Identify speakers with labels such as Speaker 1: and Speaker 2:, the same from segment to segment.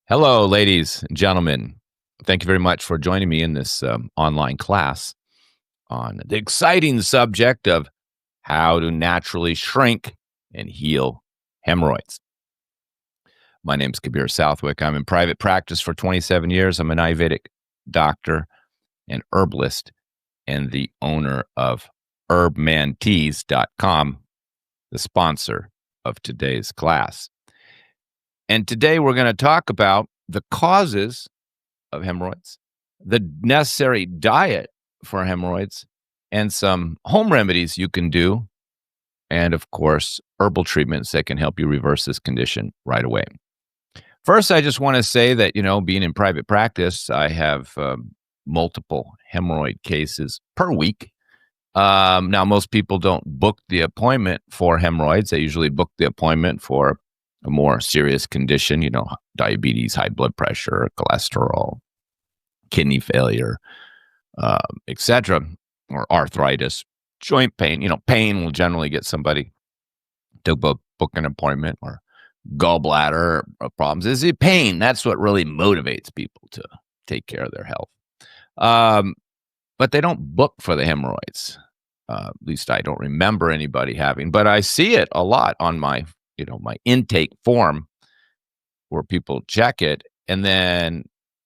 Speaker 1: Hello, ladies and gentlemen. Thank you very much for joining me in this online class on the exciting subject of how to naturally shrink and heal hemorrhoids. My name is Khabir Southwick. I'm in private practice for 27 years. I'm an Ayurvedic doctor and herbalist and the owner of herbmanteas.com, the sponsor of today's class. And today we're going to talk about the causes of hemorrhoids, the necessary diet for hemorrhoids, and some home remedies you can do, and of course, herbal treatments that can help you reverse this condition right away. First, I just want to say that, being in private practice, I have multiple hemorrhoid cases per week. Now, most people don't book the appointment for hemorrhoids. They usually book the appointment for a more serious condition, diabetes, high blood pressure, cholesterol, kidney failure, etc., or arthritis, joint pain. Pain will generally get somebody to book an appointment, or gallbladder problems. Is it pain? That's what really motivates people to take care of their health. But they don't book for the hemorrhoids. At least I don't remember anybody having, but I see it a lot on my intake form where people check it, and then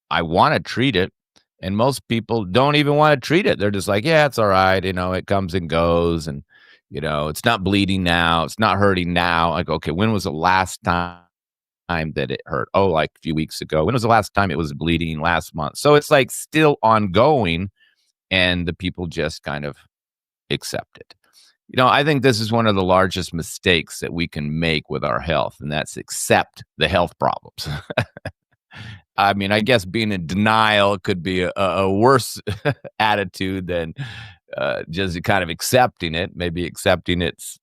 Speaker 1: I want to treat it, and most people don't even want to treat it. They're just like, yeah, it's all right. It comes and goes, and, it's not bleeding now. It's not hurting now. I go, okay, when was the last time that it hurt? Oh, like a few weeks ago. When was the last time it was bleeding? Last month. So it's like still ongoing, and the people just kind of accept it. I think this is one of the largest mistakes that we can make with our health, and that's accept the health problems. I mean, I guess being in denial could be a worse attitude than just kind of accepting it. Maybe accepting it's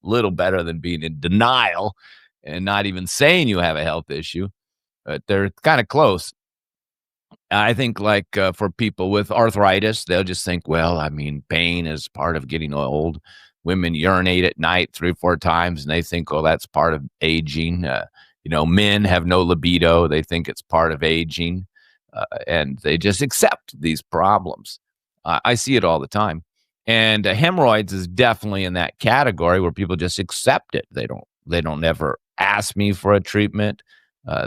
Speaker 1: a little better than being in denial and not even saying you have a health issue. But they're kind of close. I think for people with arthritis, they'll just think, well, I mean, pain is part of getting old. Women urinate at night 3 or 4 times, and they think, oh, that's part of aging. Men have no libido. They think it's part of aging, and they just accept these problems. I see it all the time. And hemorrhoids is definitely in that category where people just accept it. They don't ever ask me for a treatment.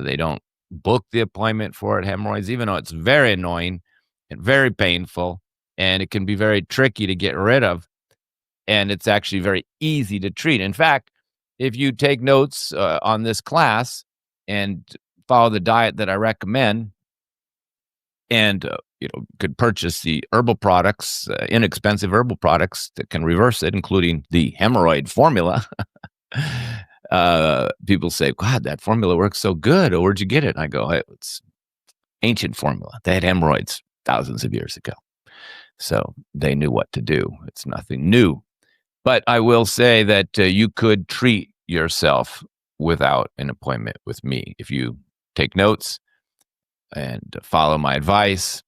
Speaker 1: They don't book the appointment for it, hemorrhoids, even though it's very annoying and very painful, and it can be very tricky to get rid of, and it's actually very easy to treat. In fact, if you take notes on this class and follow the diet that I recommend, and could purchase the herbal products, inexpensive herbal products that can reverse it, including the hemorrhoid formula. People say, God, that formula works so good. Oh, where'd you get it? And I go, hey, it's ancient formula. They had hemorrhoids thousands of years ago. So they knew what to do. It's nothing new. But I will say that you could treat yourself without an appointment with me if you take notes and follow my advice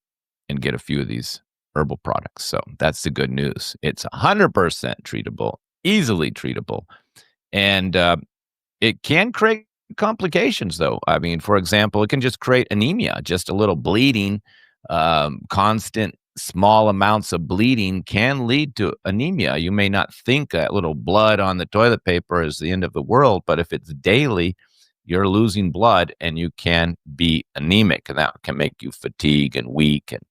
Speaker 1: and get a few of these herbal products. So that's the good news. It's 100% treatable, easily treatable. And it can create complications, though. I mean, for example, it can just create anemia, just a little bleeding. Constant small amounts of bleeding can lead to anemia. You may not think that little blood on the toilet paper is the end of the world, but if it's daily, you're losing blood and you can be anemic, and that can make you fatigued and weak and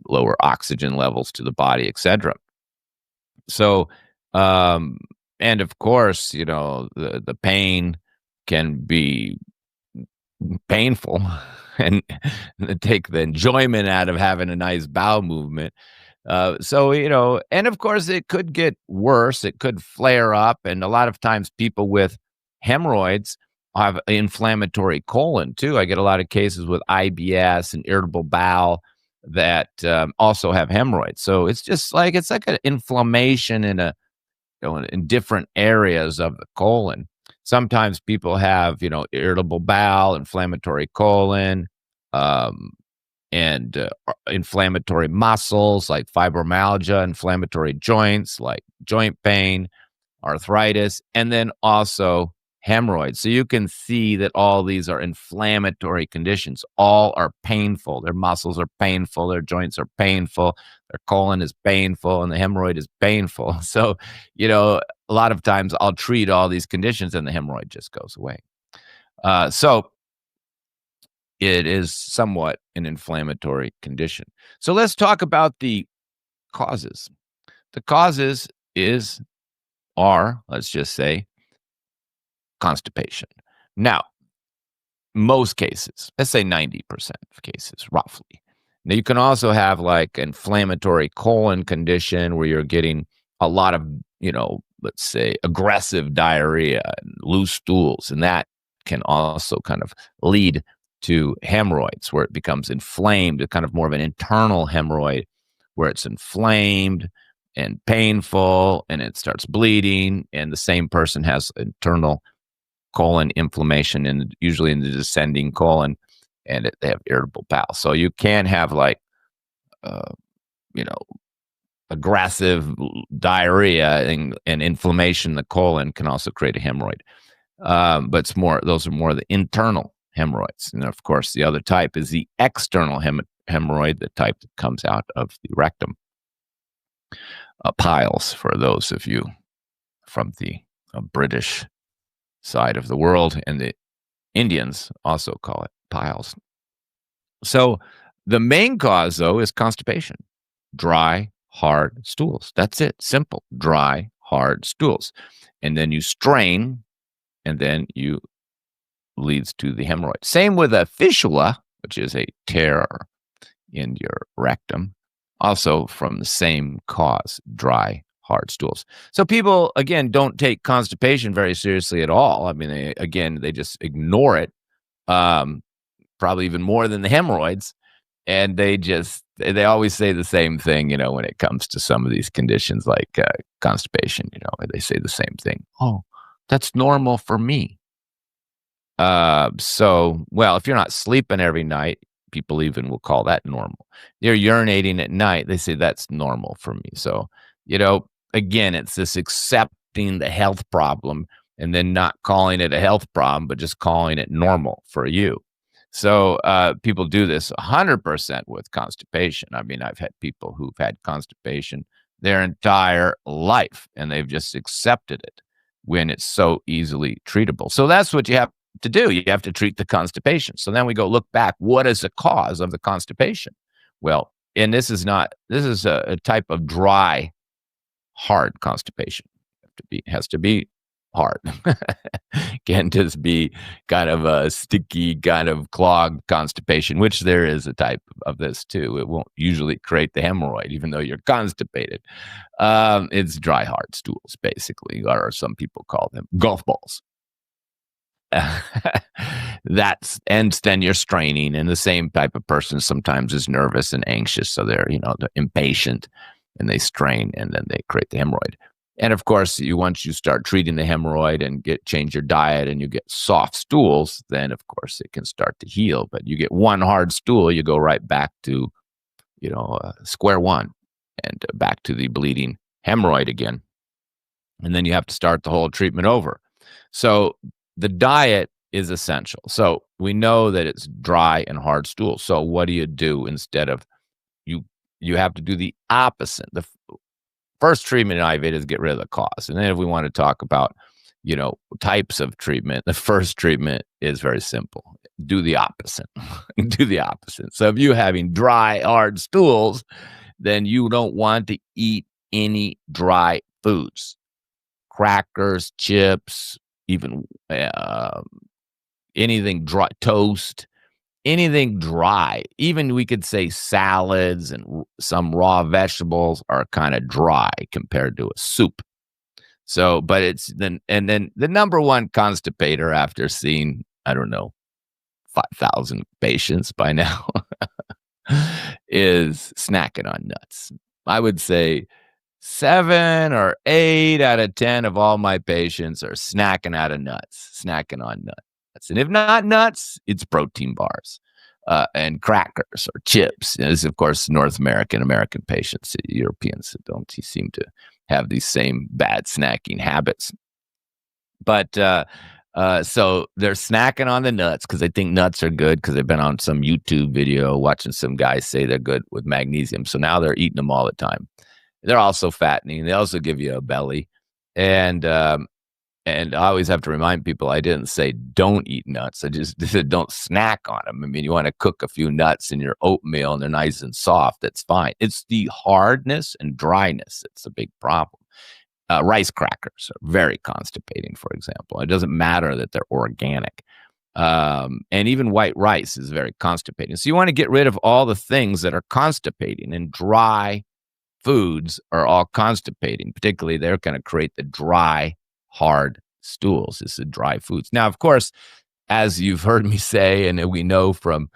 Speaker 1: lower oxygen levels to the body, etc. So, and of course, the pain can be painful and take the enjoyment out of having a nice bowel movement. And of course, it could get worse. It could flare up. And a lot of times people with hemorrhoids have inflammatory colon too. I get a lot of cases with IBS and irritable bowel that also have hemorrhoids. So it's like an inflammation in different areas of the colon. Sometimes people have, irritable bowel, inflammatory colon, and inflammatory muscles like fibromyalgia, inflammatory joints like joint pain, arthritis, and then also hemorrhoids. So you can see that all these are inflammatory conditions. All are painful. Their muscles are painful. Their joints are painful. Their colon is painful, and the hemorrhoid is painful. So, a lot of times I'll treat all these conditions and the hemorrhoid just goes away. So it is somewhat an inflammatory condition. So let's talk about the causes. The causes are, let's just say, constipation. Now, most cases, let's say 90% of cases, roughly. Now, you can also have like inflammatory colon condition where you're getting a lot of, let's say aggressive diarrhea and loose stools. And that can also kind of lead to hemorrhoids where it becomes inflamed, kind of more of an internal hemorrhoid where it's inflamed and painful and it starts bleeding. And the same person has internal colon inflammation and usually in the descending colon, and they have irritable bowel. So you can have like, aggressive diarrhea and inflammation in the colon can also create a hemorrhoid. But those are more the internal hemorrhoids. And of course, the other type is the external hemorrhoid, the type that comes out of the rectum. Piles, for those of you from the British side of the world, and the Indians also call it piles. So the main cause, though, is constipation. Dry, hard stools. That's it. Simple. Dry, hard stools. And then you strain, and then you leads to the hemorrhoid. Same with a fistula, which is a tear in your rectum, also from the same cause, dry, hard stools. So people, again, don't take constipation very seriously at all. I mean, they just ignore it, probably even more than the hemorrhoids. And they always say the same thing, when it comes to some of these conditions like constipation, they say the same thing. Oh, that's normal for me. If you're not sleeping every night, people even will call that normal. You're urinating at night, they say that's normal for me. So, again, it's this accepting the health problem and then not calling it a health problem, but just calling it normal for you. So people do this 100% with constipation. I mean, I've had people who've had constipation their entire life, and they've just accepted it when it's so easily treatable. So that's what you have to do. You have to treat the constipation. So then we go look back. What is the cause of the constipation? Well, and this is a type of dry, hard constipation. It has to be hard. Can't just be kind of a sticky, kind of clogged constipation, which there is a type of this too. It won't usually create the hemorrhoid, even though you're constipated. It's dry, hard stools, basically, or some people call them golf balls. And then you're straining, and the same type of person sometimes is nervous and anxious, so they're impatient, and they strain, and then they create the hemorrhoid. And of course, once you start treating the hemorrhoid and change your diet, and you get soft stools, then of course it can start to heal. But you get one hard stool, you go right back to square one, and back to the bleeding hemorrhoid again, and then you have to start the whole treatment over. So the diet is essential. So we know that it's dry and hard stools. So what do you do instead of you have to do the opposite. The first treatment in Ayurveda is get rid of the cause. And then if we want to talk about, types of treatment, the first treatment is very simple. Do the opposite. Do the opposite. So if you're having dry, hard stools, then you don't want to eat any dry foods. Crackers, chips, even anything dry, toast, anything dry. Even we could say salads and some raw vegetables are kind of dry compared to a soup. So, but then the number one constipator after seeing, 5,000 patients by now is snacking on nuts. I would say 7 or 8 out of 10 of all my patients are snacking on nuts. And if not nuts, it's protein bars and crackers or chips. And this, of course, North American patients. Europeans don't seem to have these same bad snacking habits. But So they're snacking on the nuts because they think nuts are good because they've been on some YouTube video watching some guys say they're good with magnesium. So now they're eating them all the time. They're also fattening. They also give you a belly. And and I always have to remind people I didn't say don't eat nuts. I just said don't snack on them. I mean, you want to cook a few nuts in your oatmeal and they're nice and soft. That's fine. It's the hardness and dryness that's a big problem. Rice crackers are very constipating, for example. It doesn't matter that they're organic. And even white rice is very constipating. So you want to get rid of all the things that are constipating, and dry foods are all constipating. Particularly, they're going to create the dry, hard stools. This is dry foods. Now, of course, as you've heard me say, and we know from,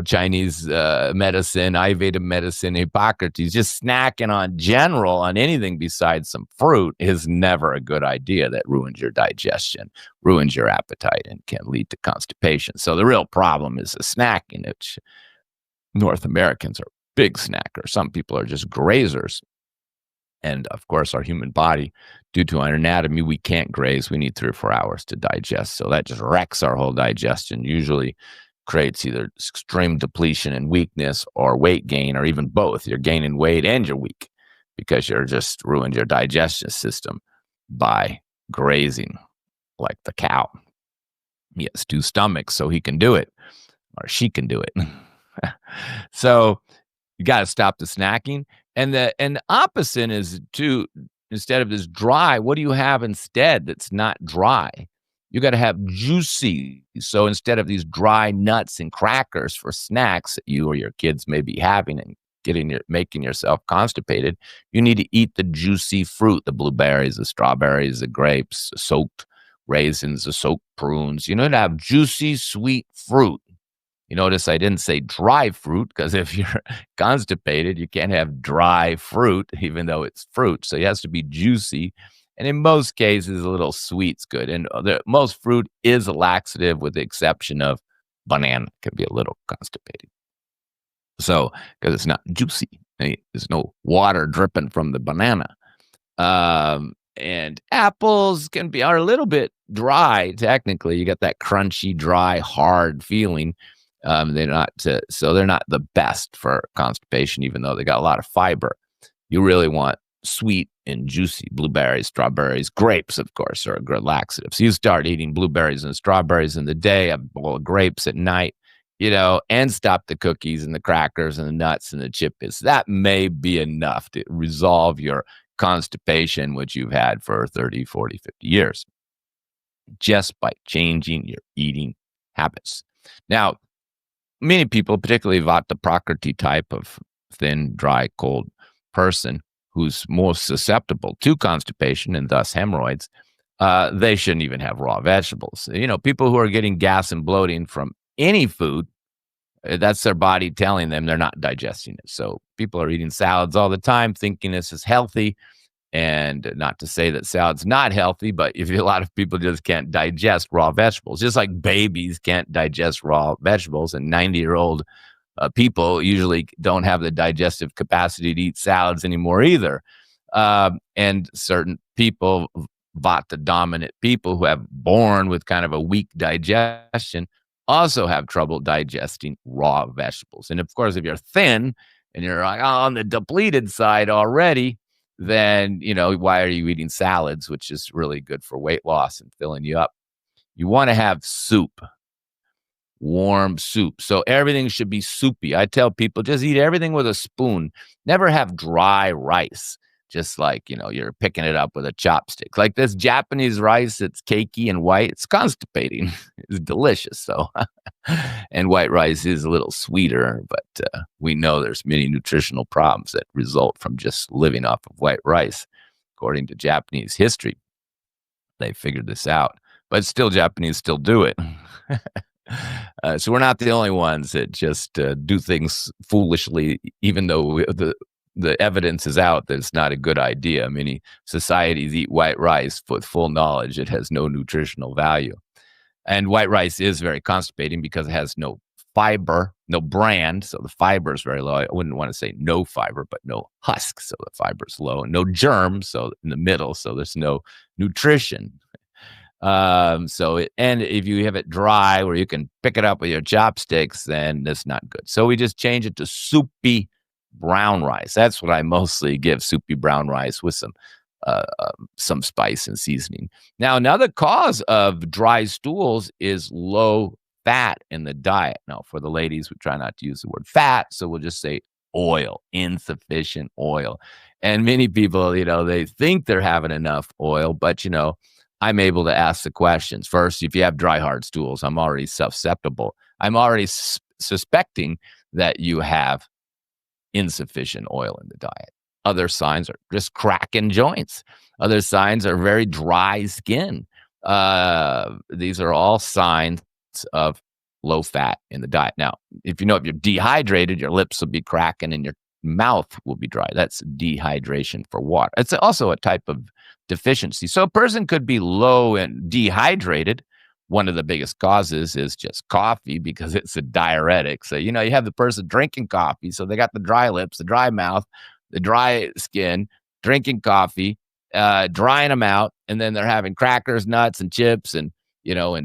Speaker 1: Chinese medicine, Ayurvedic medicine, Hippocrates, just snacking on anything besides some fruit is never a good idea. That ruins your digestion, ruins your appetite, and can lead to constipation. So the real problem is the snacking, which North Americans are big snackers. Some people are just grazers. And of course, our human body, due to our anatomy, we can't graze. We need 3 or 4 hours to digest. So that just wrecks our whole digestion, usually creates either extreme depletion and weakness or weight gain, or even both. You're gaining weight and you're weak because you're just ruined your digestion system by grazing like the cow. He has 2 stomachs, so he can do it, or she can do it. So you got to stop the snacking. And the opposite is instead of this dry, what do you have instead that's not dry? You got to have juicy. So instead of these dry nuts and crackers for snacks that you or your kids may be having and making yourself constipated, you need to eat the juicy fruit, the blueberries, the strawberries, the grapes, the soaked raisins, the soaked prunes. You know, to have juicy, sweet fruit. You notice I didn't say dry fruit, because if you're constipated, you can't have dry fruit, even though it's fruit. So it has to be juicy. And in most cases, a little sweet's good. And most fruit is a laxative, with the exception of banana, can be a little constipating. So, because it's not juicy, there's no water dripping from the banana. And apples are a little bit dry. Technically, you got that crunchy, dry, hard feeling. They're not the best for constipation, even though they got a lot of fiber. You really want sweet and juicy blueberries, strawberries, grapes, of course, are a good laxative. So you start eating blueberries and strawberries in the day, a bowl of grapes at night, and stop the cookies and the crackers and the nuts and the chip bits. That may be enough to resolve your constipation, which you've had for 30, 40, 50 years, just by changing your eating habits. Now, many people, particularly Vata Prakriti type of thin, dry, cold person who's most susceptible to constipation and thus hemorrhoids, they shouldn't even have raw vegetables. People who are getting gas and bloating from any food, that's their body telling them they're not digesting it. So people are eating salads all the time, thinking this is healthy. And not to say that salad's not healthy, but if a lot of people just can't digest raw vegetables, just like babies can't digest raw vegetables, and 90-year-old people usually don't have the digestive capacity to eat salads anymore either. And certain people, Vata-dominant people who have born with kind of a weak digestion, also have trouble digesting raw vegetables. And of course, if you're thin and you're on the depleted side already, then, why are you eating salads, which is really good for weight loss and filling you up? You want to have soup, warm soup. So everything should be soupy. I tell people, just eat everything with a spoon. Never have dry rice, just like, you're picking it up with a chopstick. Like this Japanese rice, it's cakey and white. It's constipating. It's delicious, though. And white rice is a little sweeter, but we know there's many nutritional problems that result from just living off of white rice. According to Japanese history, they figured this out. But still, Japanese still do it. So we're not the only ones that just do things foolishly, even though the evidence is out that it's not a good idea. Many societies eat white rice with full knowledge it has no nutritional value. And white rice is very constipating because it has no fiber, no bran, so the fiber is very low. I wouldn't want to say no fiber, but no husk, so the fiber is low. And no germ, so in the middle, so there's no nutrition. And if you have it dry where you can pick it up with your chopsticks, then that's not good. So we just change it to soupy brown rice. That's what I mostly give, soupy brown rice with some spice and seasoning. Now, another cause of dry stools is low fat in the diet. Now, for the ladies, we try not to use the word fat, so we'll just say oil, insufficient oil. And many people, they think they're having enough oil, but I'm able to ask the questions. First, if you have dry, hard stools, I'm already susceptible. I'm already suspecting that you have insufficient oil in the diet. Other signs are just cracking joints. Other signs are very dry skin. These are all signs of low fat in the diet. Now, if you're dehydrated, your lips will be cracking and your mouth will be dry. That's dehydration for water. It's also a type of deficiency. So a person could be low and dehydrated. One of the biggest causes is just coffee because it's a diuretic. So, you have the person drinking coffee. So they got the dry lips, the dry mouth, the dry skin, drinking coffee, drying them out. And then they're having crackers, nuts, and chips and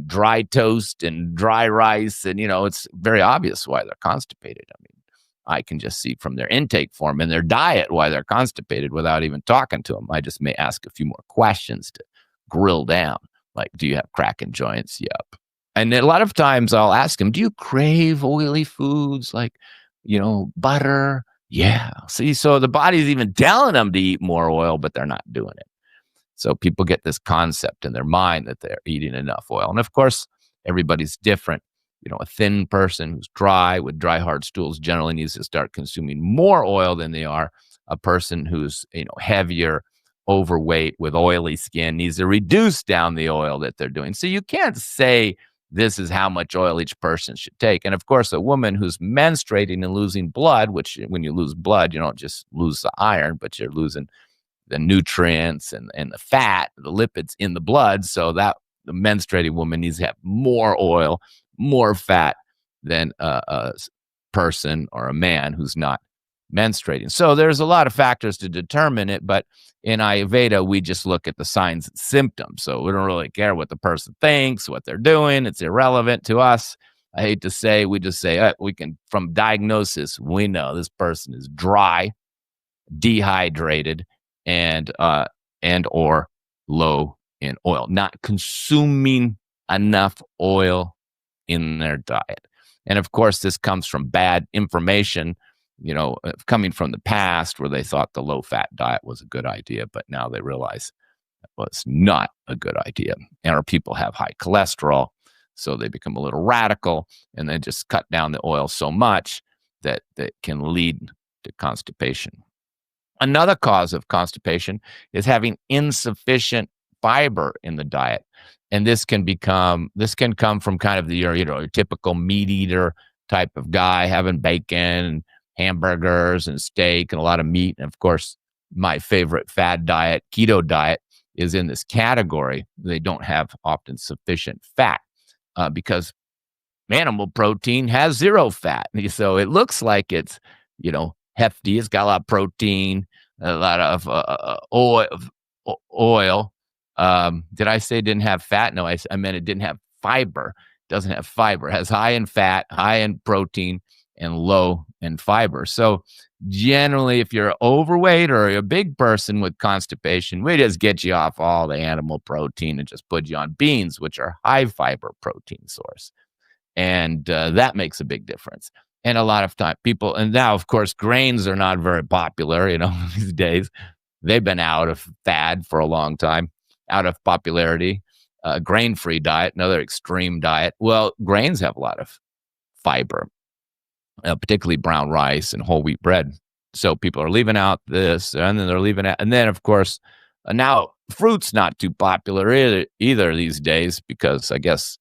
Speaker 1: dry toast and dry rice. And, it's very obvious why they're constipated. I mean, I can just see from their intake form and their diet why they're constipated without even talking to them. I just may ask a few more questions to grill down. Like, do you have cracking joints? Yep. And a lot of times I'll ask them, do you crave oily foods like, butter? Yeah. See, so the body's even telling them to eat more oil, but they're not doing it. So people get this concept in their mind that they're eating enough oil. And of course, everybody's different. A thin person who's dry with dry, hard stools generally needs to start consuming more oil than they are. A person who's, heavier, overweight with oily skin needs to reduce down the oil that they're doing. So you can't say this is how much oil each person should take. And of course, a woman who's menstruating and losing blood, which when you lose blood, you don't just lose the iron, but you're losing the nutrients and the fat, the lipids in the blood. So that the menstruating woman needs to have more oil, more fat than a person or a man who's not menstruating. So there's a lot of factors to determine it, but in Ayurveda, we just look at the signs and symptoms. So we don't really care what the person thinks, what they're doing. It's irrelevant to us. I hate to say, we just say, we can, from diagnosis, we know this person is dry, dehydrated, and or low in oil, not consuming enough oil in their diet. And of course, this comes from bad information, coming from the past where they thought the low-fat diet was a good idea, but now they realize it was not a good idea. And our people have high cholesterol, so they become a little radical, and they just cut down the oil so much that can lead to constipation. Another cause of constipation is having insufficient fiber in the diet. And this can come from kind of your typical meat eater type of guy having bacon and hamburgers and steak and a lot of meat. And of course, my favorite fad diet, keto diet, is in this category. They don't have often sufficient fat because animal protein has zero fat. So it looks like it's, hefty. It's got a lot of protein, a lot of oil. Did I say it didn't have fat? No, I meant it didn't have fiber. It doesn't have fiber. It has high in fat, high in protein, and low in fiber. So generally, if you're overweight or a big person with constipation, we just get you off all the animal protein and just put you on beans, which are high fiber protein source. And that makes a big difference. And a lot of time people, and now of course, grains are not very popular, these days. They've been out of fad for a long time, out of popularity. Grain-free diet, another extreme diet. Well, grains have a lot of fiber, particularly brown rice and whole wheat bread. So people are leaving out this, and then they're leaving out. And then, of course, now fruit's not too popular either these days because I guess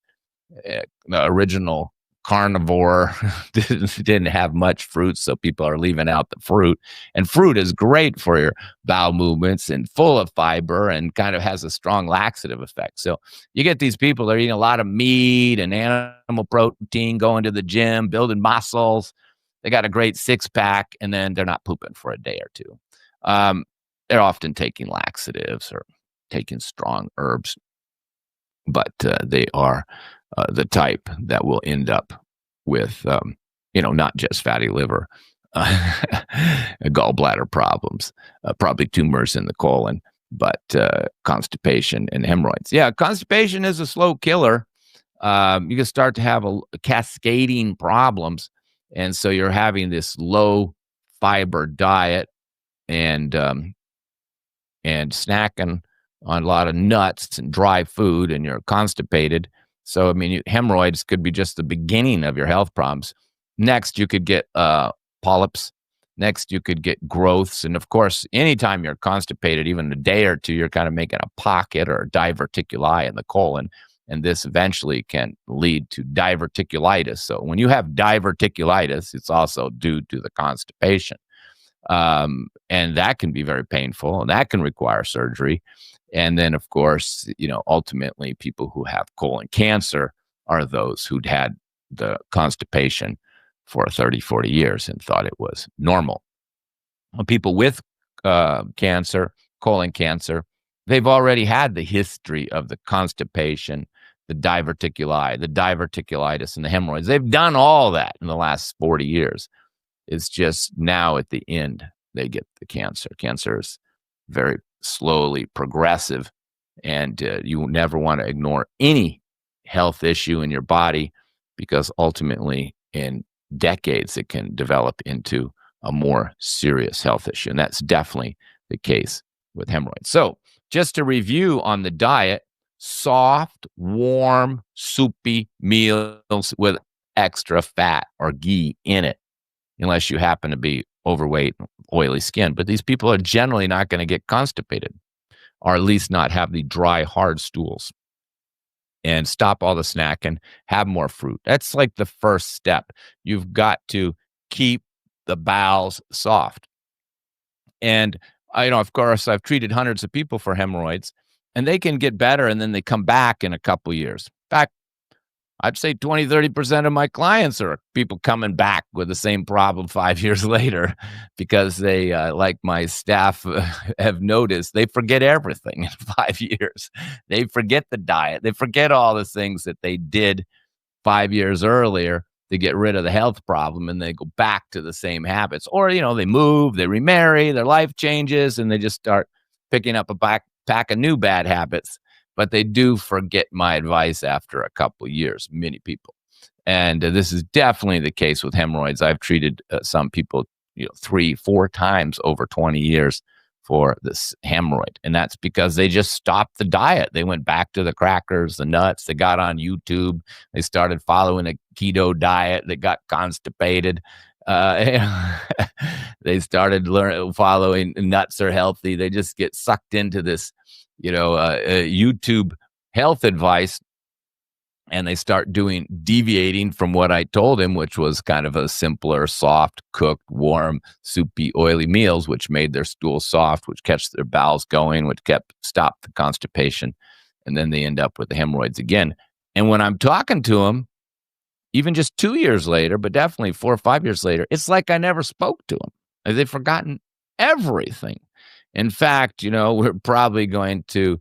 Speaker 1: the original carnivore didn't have much fruit, so people are leaving out the fruit. And fruit is great for your bowel movements and full of fiber and kind of has a strong laxative effect. So you get these people that are eating a lot of meat and animal protein, going to the gym, building muscles. They got a great six-pack, and then they're not pooping for a day or two. They're often taking laxatives or taking strong herbs. but they are the type that will end up with, not just fatty liver, gallbladder problems, probably tumors in the colon, but constipation and hemorrhoids. Yeah, constipation is a slow killer. You can start to have a cascading problems, and so you're having this low fiber diet and snacking on a lot of nuts and dry food, and you're constipated. So, I mean, hemorrhoids could be just the beginning of your health problems. Next, you could get polyps. Next, you could get growths. And of course, anytime you're constipated, even a day or two, you're kind of making a pocket or a diverticuli in the colon. And this eventually can lead to diverticulitis. So when you have diverticulitis, it's also due to the constipation. And that can be very painful, and that can require surgery. And then, of course, ultimately, people who have colon cancer are those who'd had the constipation for 30, 40 years and thought it was normal. People with cancer, colon cancer, they've already had the history of the constipation, the diverticuli, the diverticulitis, and the hemorrhoids. They've done all that in the last 40 years. It's just now at the end, they get the cancer. Cancer is very slowly progressive, and you never want to ignore any health issue in your body, because ultimately in decades it can develop into a more serious health issue. And that's definitely the case with hemorrhoids. So just to review on the diet: soft, warm, soupy meals with extra fat or ghee in it, unless you happen to be overweight, oily skin. But these people are generally not going to get constipated, or at least not have the dry, hard stools. And stop all the snacking, have more fruit. That's like the first step. You've got to keep the bowels soft. And of course, I've treated hundreds of people for hemorrhoids, and they can get better, and then they come back in a couple years. In fact, I'd say 20, 30% of my clients are people coming back with the same problem 5 years later, because they, like my staff have noticed, they forget everything in 5 years. They forget the diet. They forget all the things that they did 5 years earlier to get rid of the health problem, and they go back to the same habits. Or, they move, they remarry, their life changes, and they just start picking up a pack of new bad habits. But they do forget my advice after a couple of years, many people. And this is definitely the case with hemorrhoids. I've treated some people 3, 4 times over 20 years for this hemorrhoid. And that's because they just stopped the diet. They went back to the crackers, the nuts. They got on YouTube. They started following a keto diet. They got constipated. They started following nuts are healthy. They just get sucked into this YouTube health advice, and they start deviating from what I told him, which was kind of a simpler, soft, cooked, warm, soupy, oily meals, which made their stool soft, which kept their bowels going, which stopped the constipation. And then they end up with the hemorrhoids again. And when I'm talking to them, even just 2 years later, but definitely 4 or 5 years later, it's like I never spoke to them. They've forgotten everything. In fact, we're probably going to,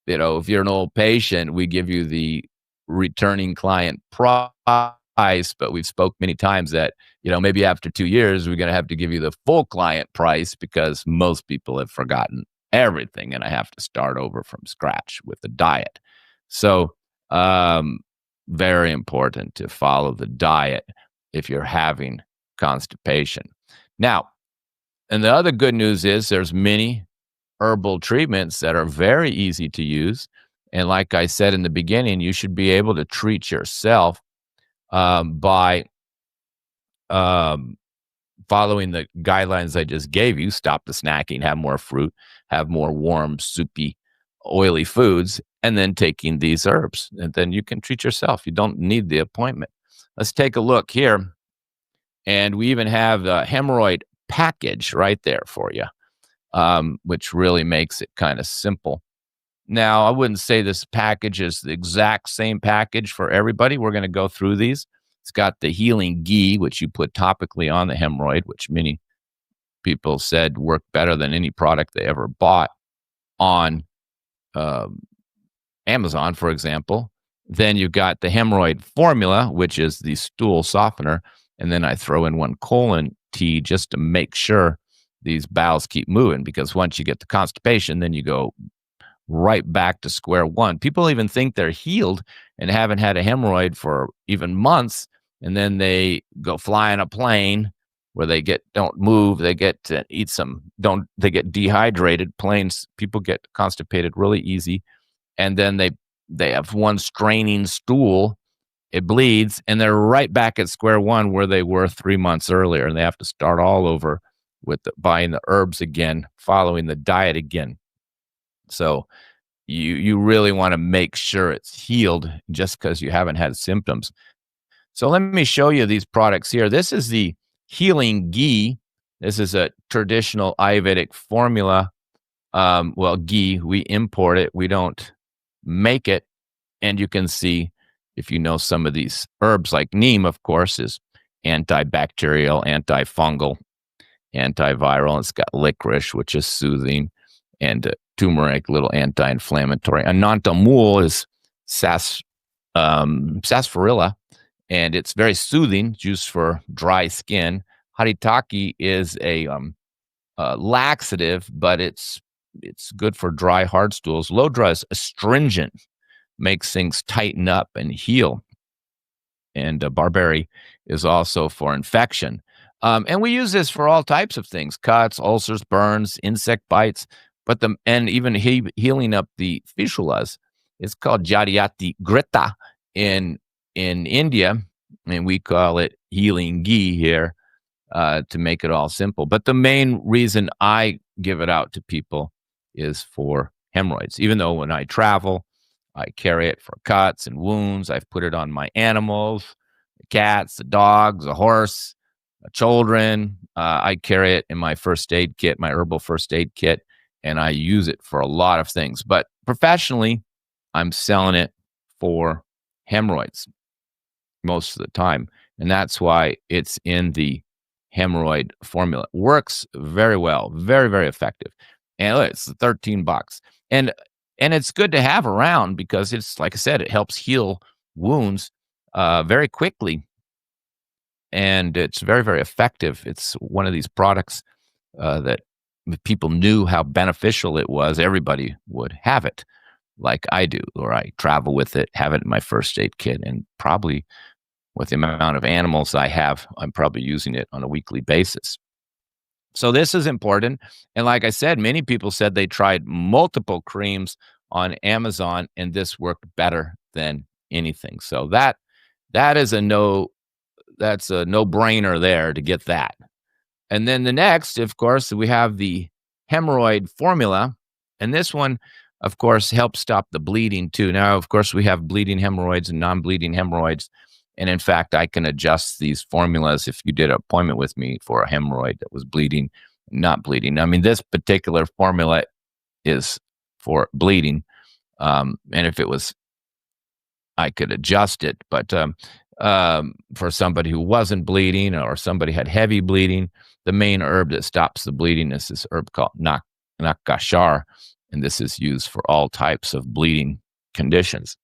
Speaker 1: if you're an old patient, we give you the returning client price, but we've spoke many times that, maybe after 2 years, we're going to have to give you the full client price, because most people have forgotten everything, and I have to start over from scratch with the diet. So, very important to follow the diet if you're having constipation. Now, and the other good news is there's many herbal treatments that are very easy to use. And like I said in the beginning, you should be able to treat yourself by following the guidelines I just gave you. Stop the snacking, have more fruit, have more warm, soupy, oily foods, and then taking these herbs. And then you can treat yourself. You don't need the appointment. Let's take a look here. And we even have the hemorrhoid package right there for you, which really makes it kind of simple. Now, I wouldn't say this package is the exact same package for everybody. We're going to go through these. It's got the healing ghee, which you put topically on the hemorrhoid, which many people said worked better than any product they ever bought on Amazon, for example. Then you've got the hemorrhoid formula, which is the stool softener. And then I throw in one colon tea just to make sure these bowels keep moving. Because once you get the constipation, then you go right back to square one. People even think they're healed and haven't had a hemorrhoid for even months. And then they go fly in a plane where they don't move. They get to eat they get dehydrated. Planes, people get constipated really easy. And then they have one straining stool, it bleeds, and they're right back at square one where they were 3 months earlier, and they have to start all over with buying the herbs again, following the diet again. So you really want to make sure it's healed just because you haven't had symptoms. So let me show you these products here. This is the healing ghee. This is a traditional Ayurvedic formula. Ghee, we import it. We don't make it. And you can see, if you know some of these herbs, like neem, of course, is antibacterial, antifungal, antiviral. It's got licorice, which is soothing, and turmeric, little anti-inflammatory. Anantamul is sarsaparilla, and it's very soothing. It's used for dry skin. Haritaki is a laxative, but it's good for dry, hard stools. Lodra is astringent, makes things tighten up and heal. And barberry is also for infection. And we use this for all types of things: cuts, ulcers, burns, insect bites, and even healing up the fissulas. It's called Jadiyati Grita in India, and we call it healing ghee here to make it all simple. But the main reason I give it out to people is for hemorrhoids. Even though when I travel, I carry it for cuts and wounds. I've put it on my animals, the cats, the dogs, the horse, the children. I carry it in my first aid kit, my herbal first aid kit, and I use it for a lot of things. But professionally, I'm selling it for hemorrhoids most of the time. And that's why it's in the hemorrhoid formula. It works very well, very, very effective. And look, it's $13. And it's good to have around because it's, like I said, it helps heal wounds very quickly. And it's very, very effective. It's one of these products that if people knew how beneficial it was, everybody would have it like I do, or I travel with it, have it in my first aid kit. And probably with the amount of animals I have, I'm probably using it on a weekly basis. So this is important. And like I said, many people said they tried multiple creams on Amazon and this worked better than anything. So that's a no-brainer there to get that. And then the next, of course, we have the hemorrhoid formula. And this one, of course, helps stop the bleeding too. Now, of course, we have bleeding hemorrhoids and non-bleeding hemorrhoids. And in fact, I can adjust these formulas if you did an appointment with me for a hemorrhoid that was bleeding, not bleeding. I mean, this particular formula is for bleeding. And if it was, I could adjust it. But for somebody who wasn't bleeding or somebody had heavy bleeding, the main herb that stops the bleeding is this herb called nakashar. And this is used for all types of bleeding conditions,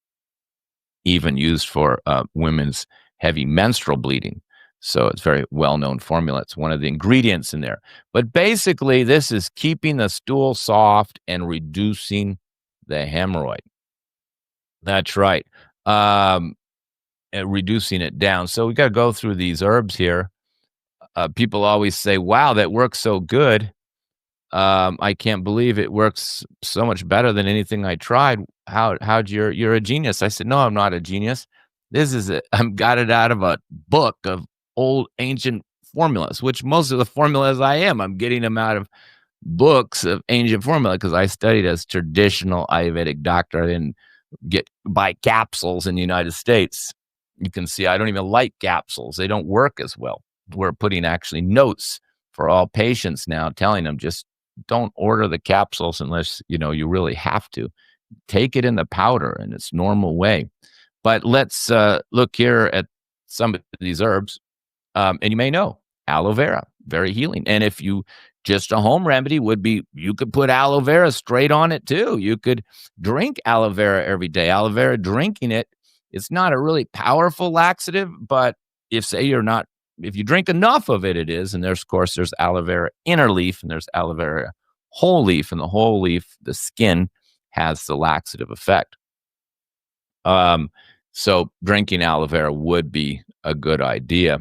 Speaker 1: even used for women's heavy menstrual bleeding. So it's very well-known formula. It's one of the ingredients in there. But basically, this is keeping the stool soft and reducing the hemorrhoid. That's right. And reducing it down. So we got to go through these herbs here. People always say, wow, that works so good. I can't believe it works so much better than anything I tried. You're a genius. I said, no, I'm not a genius. This is it. I've got it out of a book of old ancient formulas, which most of the formulas I'm getting them out of books of ancient formula because I studied as traditional Ayurvedic doctor. I didn't buy capsules in the United States. You can see I don't even like capsules. They don't work as well. We're putting actually notes for all patients now, telling them just don't order the capsules unless you really have to. Take it in the powder in its normal way. But let's look here at some of these herbs. And you may know aloe vera, very healing. And if you Just a home remedy would be you could put aloe vera straight on it too. You could drink aloe vera every day. Aloe vera, drinking it, it's not a really powerful laxative, but if you drink enough of it, it is. And there's, of course, there's aloe vera inner leaf and there's aloe vera whole leaf. And the whole leaf, the skin, has the laxative effect. So drinking aloe vera would be a good idea.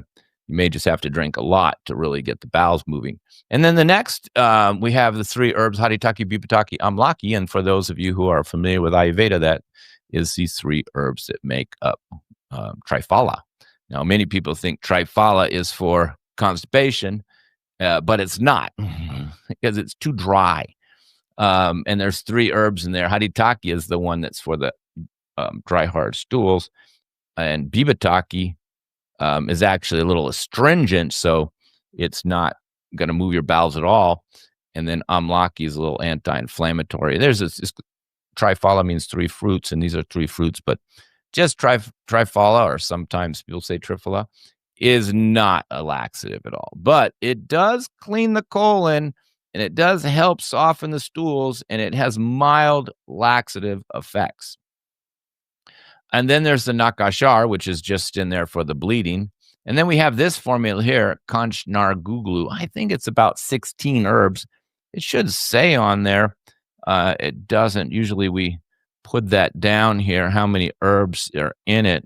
Speaker 1: You may just have to drink a lot to really get the bowels moving. And then the next, we have the 3 herbs, Haritaki, Bhupataki, Amlaki. And for those of you who are familiar with Ayurveda, that is these 3 herbs that make up Triphala. Now, many people think Triphala is for constipation, but it's not because it's too dry. And there's 3 herbs in there. Haritaki is the one that's for the dry, hard stools. And Bhupataki is actually a little astringent, so it's not going to move your bowels at all. And then Amlaki is a little anti-inflammatory. There's this Triphala means 3 fruits, and these are 3 fruits, but just Triphala, or sometimes people say Triphala, is not a laxative at all. But it does clean the colon, and it does help soften the stools, and it has mild laxative effects. And then there's the Nakashar, which is just in there for the bleeding. And then we have this formula here, Kanchnar Guglu. I think it's about 16 herbs. It should say on there. It doesn't. Usually we put that down here, how many herbs are in it.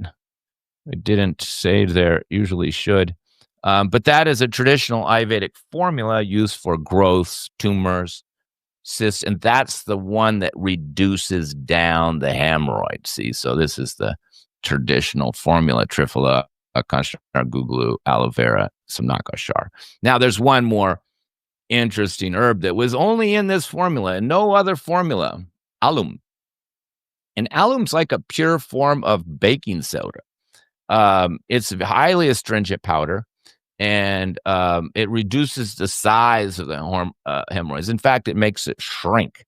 Speaker 1: It didn't say there. Usually should. But that is a traditional Ayurvedic formula used for growths, tumors, cysts, and that's the one that reduces down the hemorrhoid. See, so this is the traditional formula: Triphala, Kanchnar Guglu, aloe vera, some Nakashar. Now, there's one more interesting herb that was only in this formula and no other formula: alum. And alum's like a pure form of baking soda. It's a highly astringent powder. And it reduces the size of the hemorrhoids. In fact, it makes it shrink,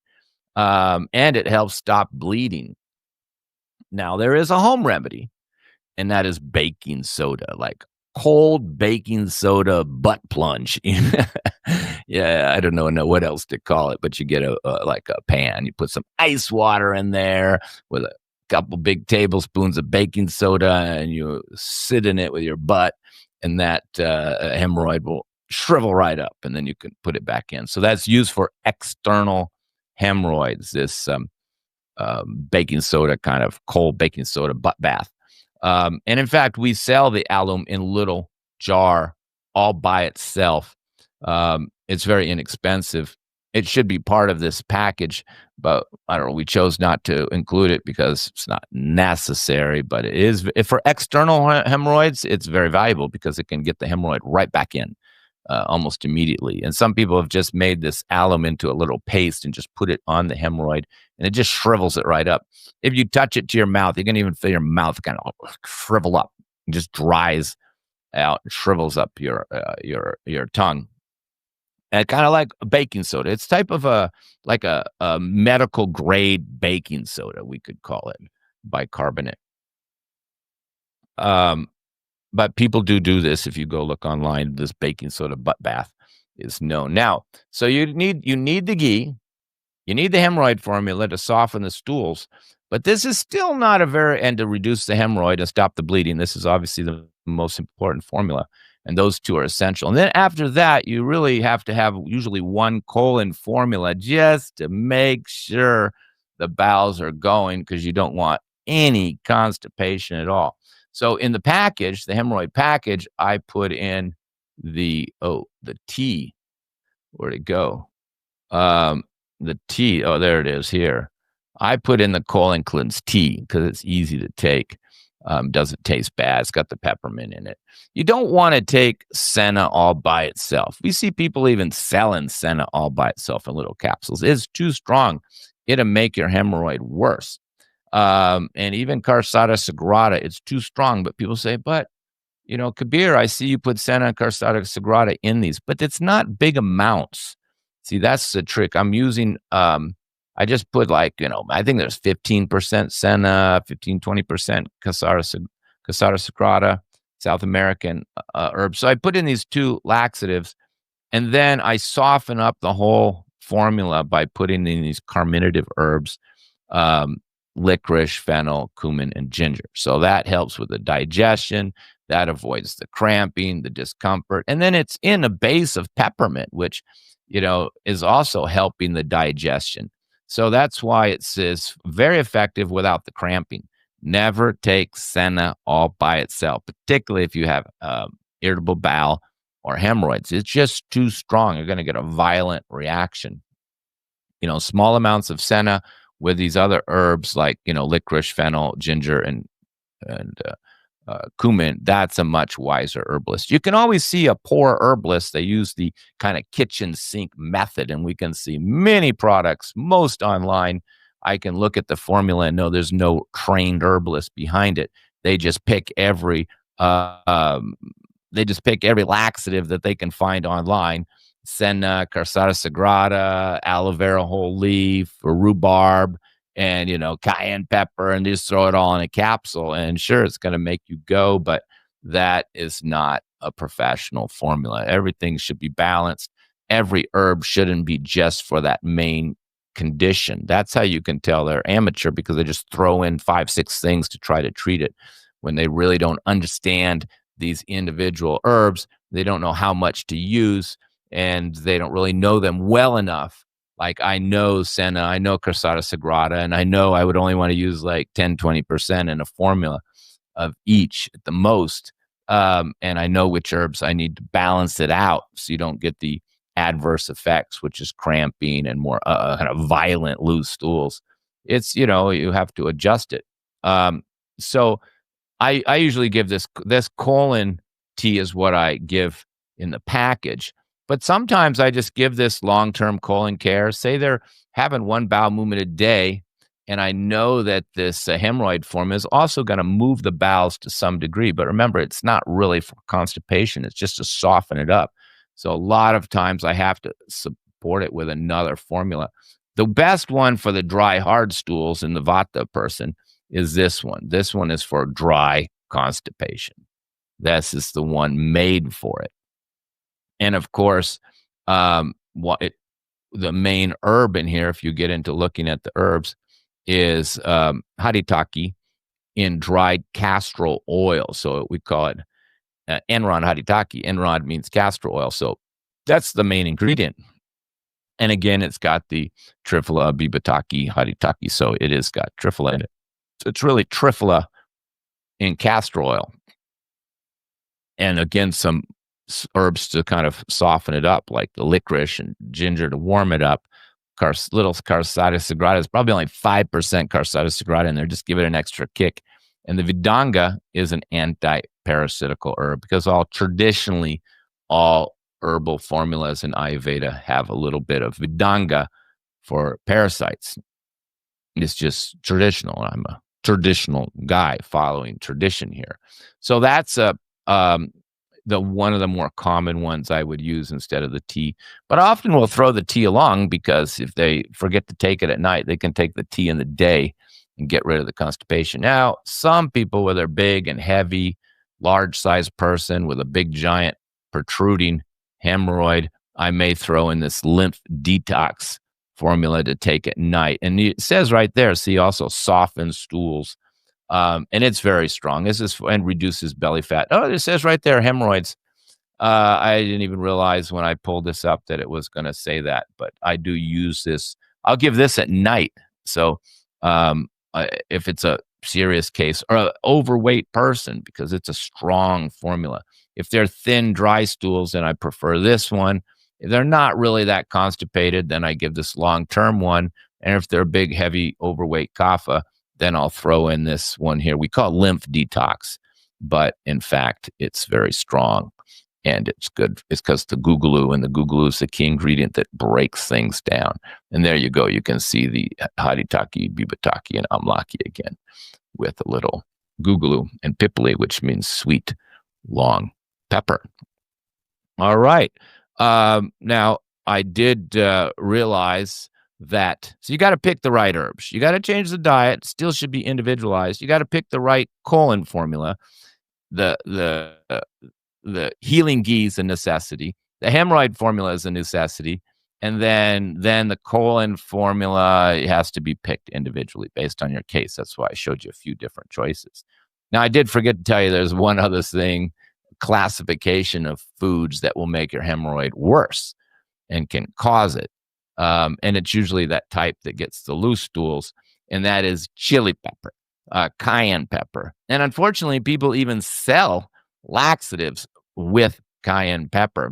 Speaker 1: and it helps stop bleeding. Now, there is a home remedy, and that is baking soda, like cold baking soda butt plunge. Yeah, I don't know what else to call it, but you get like a pan. You put some ice water in there with a couple big tablespoons of baking soda, and you sit in it with your butt. And that hemorrhoid will shrivel right up, and then you can put it back in. So that's used for external hemorrhoids, this baking soda, kind of cold baking soda butt bath. And in fact, we sell the alum in little jar all by itself. It's very inexpensive. It should be part of this package, but I don't know. We chose not to include it because it's not necessary, but it is. If for external hemorrhoids, it's very valuable because it can get the hemorrhoid right back in almost immediately. And some people have just made this alum into a little paste and just put it on the hemorrhoid, and it just shrivels it right up. If you touch it to your mouth, you can even feel your mouth kind of shrivel up. It just dries out, shrivels up your tongue. And kind of like a baking soda. It's type of a medical grade baking soda, we could call it, bicarbonate. But people do this. If you go look online, this baking soda butt bath is known. Now, so you need the ghee, you need the hemorrhoid formula to soften the stools, but this is still not and to reduce the hemorrhoid and stop the bleeding. This is obviously the most important formula. And those 2 are essential. And then after that, you really have to have usually 1 colon formula just to make sure the bowels are going, because you don't want any constipation at all. So in the package, the hemorrhoid package, I put in the tea. Where'd it go? The tea. Oh, there it is here. I put in the colon cleanse tea because it's easy to take. Doesn't taste bad. It's got the peppermint in it. You don't want to take senna all by itself. We see people even selling senna all by itself in little capsules. It's too strong. It'll make your hemorrhoid worse. And even Carsata sagrada, it's too strong. But people say, but, Khabir, I see you put senna and Carsata sagrada in these, but it's not big amounts. See, that's the trick. I'm using I just put I think there's 15% senna, 20% Carsata sagrada, South American herbs. So I put in these 2 laxatives, And then I soften up the whole formula by putting in these carminative herbs, um, licorice, fennel, cumin, and ginger. So that helps with the digestion. That avoids the cramping, the discomfort. And then it's in a base of peppermint, which, is also helping the digestion. So that's why it says very effective without the cramping. Never take senna all by itself, particularly if you have irritable bowel or hemorrhoids. It's just too strong. You're going to get a violent reaction. Small amounts of senna with these other herbs like, licorice, fennel, ginger, and cumin, that's a much wiser herbalist. You can always see a poor herbalist. They use the kind of kitchen sink method, and we can see many products, most online. I can look at the formula and know there's no trained herbalist behind it. They just pick every uh, um, they just pick every laxative that they can find online. Senna, Carsata Sagrada, aloe vera whole leaf, or rhubarb, and cayenne pepper, and just throw it all in a capsule. And sure, it's going to make you go, but that is not a professional formula. Everything should be balanced. Every herb shouldn't be just for that main condition. That's how you can tell they're amateur, because they just throw in 5, 6 things to try to treat it when they really don't understand these individual herbs. They don't know how much to use, and they don't really know them well enough. Like, I know senna, I know Carsata Sagrada, and I know I would only want to use like 10, 20% in a formula of each at the most. And I know which herbs I need to balance it out so you don't get the adverse effects, which is cramping and more kind of violent loose stools. It's, you have to adjust it. So I usually give this colon tea is what I give in the package. But sometimes I just give this long-term colon care. Say they're having one bowel movement a day, and I know that this hemorrhoid form is also going to move the bowels to some degree. But remember, it's not really for constipation. It's just to soften it up. So a lot of times I have to support it with another formula. The best one for the dry, hard stools in the Vata person is this one. This one is for dry constipation. This is the one made for it. And of course, the main herb in here, if you get into looking at the herbs, is haritaki in dried castor oil. So we call it Enron haritaki. Enron means castor oil. So that's the main ingredient. And again, it's got the Triphala, Bibataki, haritaki. So it is got Triphala in it. So it's really Triphala in castor oil. And again, some herbs to kind of soften it up, like the licorice and ginger to warm it up. Little Carsata Sagrada is probably only 5% Carsata Sagrada in there. Just give it an extra kick. And the Vidanga is an anti-parasitical herb, because traditionally, all herbal formulas in Ayurveda have a little bit of Vidanga for parasites. It's just traditional. I'm a traditional guy following tradition here. So that's one of the more common ones I would use instead of the tea. But I often will throw the tea along, because if they forget to take it at night, they can take the tea in the day and get rid of the constipation. Now, some people, where they're big and heavy, large-sized person with a big, giant, protruding hemorrhoid, I may throw in this lymph detox formula to take at night. And it says right there, see, also softens stools. And it's very strong. This is and reduces belly fat. Oh, it says right there, hemorrhoids. I didn't even realize when I pulled this up that it was going to say that, but I do use this. I'll give this at night. So if it's a serious case or an overweight person, because it's a strong formula. If they're thin, dry stools, then I prefer this one. If they're not really that constipated, then I give this long-term one. And if they're big, heavy, overweight kapha, then I'll throw in this one here. We call it lymph detox, but in fact, it's very strong and it's good. It's because the guggulu, and the guggulu is the key ingredient that breaks things down. And there you go. You can see the haritaki, bibataki, and amlaki again with a little guggulu and pipali, which means sweet, long pepper. All right. Now, I did realize that, so you got to pick the right herbs. You got to change the diet. Still should be individualized. You got to pick the right colon formula. The healing ghee is a necessity. The hemorrhoid formula is a necessity, and then the colon formula has to be picked individually based on your case. That's why I showed you a few different choices. Now, I did forget to tell you there's one other thing, classification of foods that will make your hemorrhoid worse and can cause it. And it's usually that type that gets the loose stools, and that is chili pepper, cayenne pepper. And unfortunately, people even sell laxatives with cayenne pepper.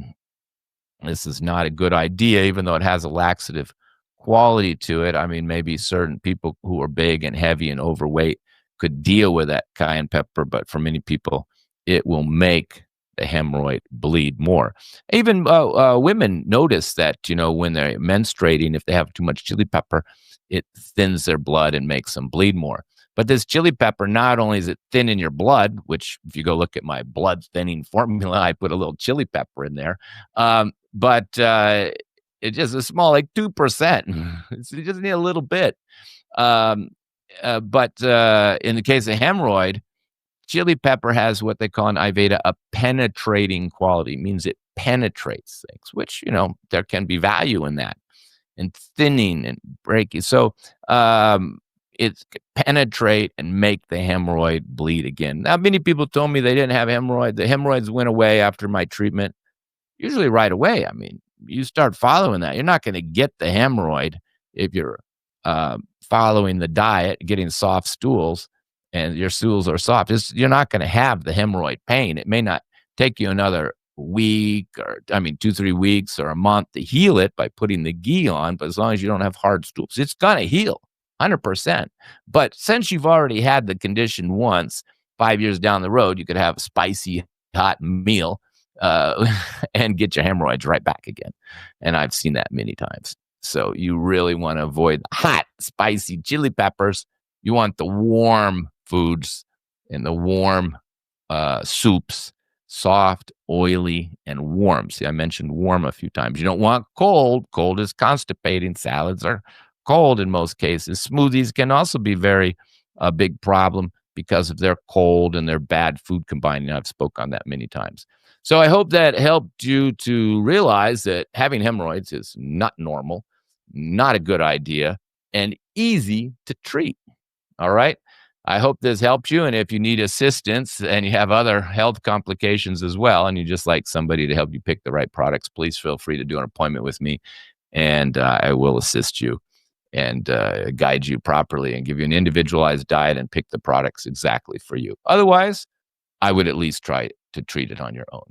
Speaker 1: This is not a good idea, even though it has a laxative quality to it. I mean, maybe certain people who are big and heavy and overweight could deal with that cayenne pepper, but for many people, it will make the hemorrhoid bleed more. Even women notice that, when they're menstruating, if they have too much chili pepper, it thins their blood and makes them bleed more. But this chili pepper, not only is it thin in your blood, which if you go look at my blood thinning formula, I put a little chili pepper in there, but it's just a small, like 2%. You just need a little bit. But in the case of hemorrhoid, chili pepper has what they call in Ayurveda a penetrating quality. It means it penetrates things, which, there can be value in that, and thinning and breaking. So it's penetrate and make the hemorrhoid bleed again. Now, many people told me they didn't have hemorrhoid. The hemorrhoids went away after my treatment, usually right away. I mean, you start following that. You're not going to get the hemorrhoid if you're following the diet, getting soft stools, and your stools are soft. You're not going to have the hemorrhoid pain. It may not take you another week 2-3 weeks or a month to heal it by putting the ghee on, but as long as you don't have hard stools, it's going to heal 100%. But since you've already had the condition once, 5 years down the road, you could have a spicy hot meal and get your hemorrhoids right back again. And I've seen that many times. So you really want to avoid hot, spicy chili peppers. You want the warm foods and the warm soups, soft, oily, and warm. See, I mentioned warm a few times. You don't want cold. Cold is constipating. Salads are cold in most cases. Smoothies can also be a big problem because of their cold and their bad food combining. I've spoke on that many times. So I hope that helped you to realize that having hemorrhoids is not normal, not a good idea, and easy to treat. All right. I hope this helps you. And if you need assistance and you have other health complications as well, and you just like somebody to help you pick the right products, please feel free to do an appointment with me, and I will assist you and guide you properly and give you an individualized diet and pick the products exactly for you. Otherwise, I would at least try to treat it on your own.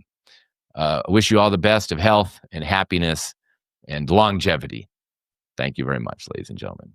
Speaker 1: I wish you all the best of health and happiness and longevity. Thank you very much, ladies and gentlemen.